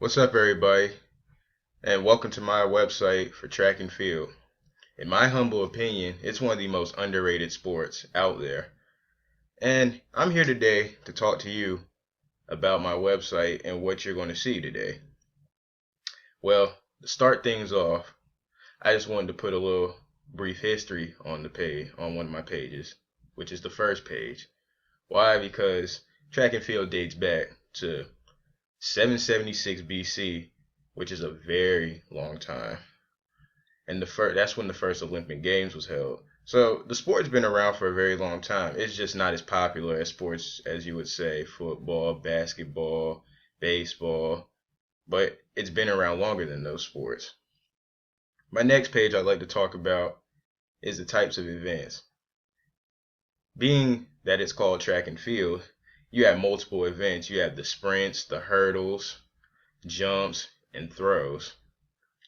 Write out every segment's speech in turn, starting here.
What's up, everybody, and welcome to my website for track and field. In my humble opinion, it's one of the most underrated sports out there. And I'm here today to talk to you about my website and what you're going to see today. Well, to start things off, I just wanted to put a little brief history on the page, on one of my pages, which is the first page. Why? Because track and field dates back to 776 BC, which is a very long time. And that's when the first Olympic Games was held. So the sport's been around for a very long time. It's just not as popular as sports as you would say football, basketball, baseball, but it's been around longer than those sports. My next page I'd like to talk about is the types of events. Being that it's called track and field, you have multiple events. You have the sprints, the hurdles, jumps, and throws.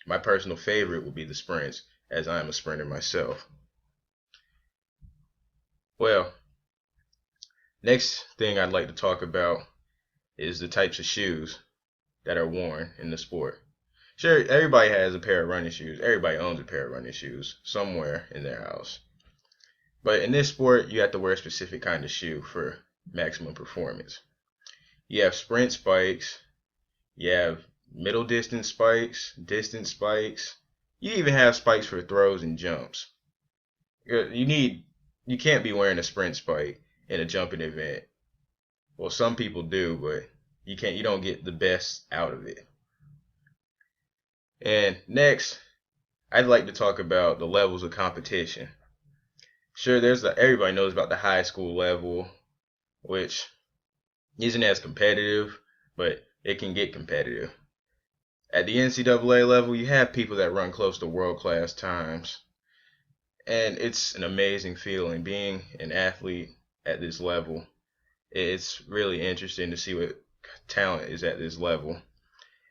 My personal favorite would be the sprints, as I am a sprinter myself. Well, next thing I'd like to talk about is the types of shoes that are worn in the sport. Sure, everybody has a pair of running shoes. Everybody owns a pair of running shoes somewhere in their house. But in this sport, you have to wear a specific kind of shoe for maximum performance. You have sprint spikes, you have middle distance spikes. You even have spikes for throws and jumps. You can't be wearing a sprint spike in a jumping event. Well, some people do, but you don't get the best out of it. And next, I'd like to talk about the levels of competition. Sure, everybody knows about the high school level, which isn't as competitive, but it can get competitive. At the NCAA level, you have people that run close to world-class times. And it's an amazing feeling being an athlete at this level. It's really interesting to see what talent is at this level.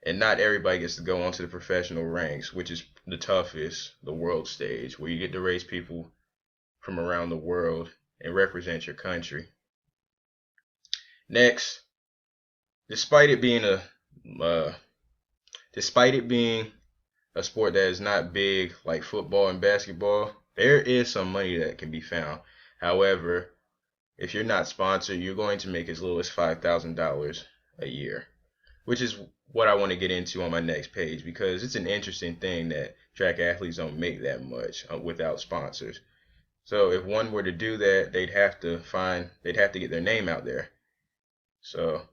And not everybody gets to go onto the professional ranks, which is the toughest, the world stage, where you get to race people from around the world and represent your country. Next, despite it being a sport that is not big like football and basketball, there is some money that can be found. However, if you're not sponsored, you're going to make as little as $5,000 a year, which is what I want to get into on my next page, because it's an interesting thing that track athletes don't make that much without sponsors. So if one were to do that, they'd have to get their name out there. So,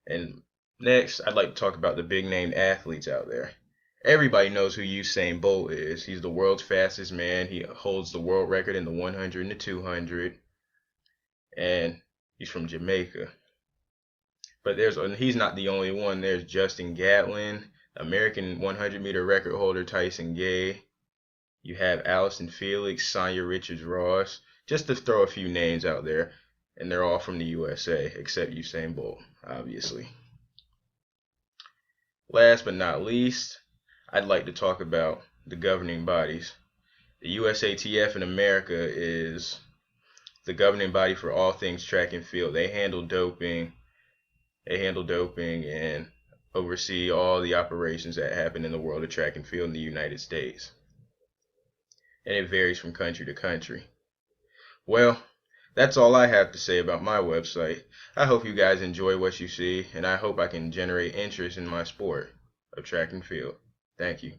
and next, I'd like to talk about the big name athletes out there. Everybody knows who Usain Bolt is. He's the world's fastest man. He holds the world record in the 100 and the 200, and he's from Jamaica. But he's not the only one. There's Justin Gatlin, American 100-meter record holder Tyson Gay. You have Allison Felix, Sanya Richards-Ross, just to throw a few names out there, and they're all from the USA, except Usain Bolt, obviously. Last but not least, I'd like to talk about the governing bodies. The USATF in America is the governing body for all things track and field. They handle doping and oversee all the operations that happen in the world of track and field in the United States. And it varies from country to country. Well, that's all I have to say about my website. I hope you guys enjoy what you see, and I hope I can generate interest in my sport of track and field. Thank you.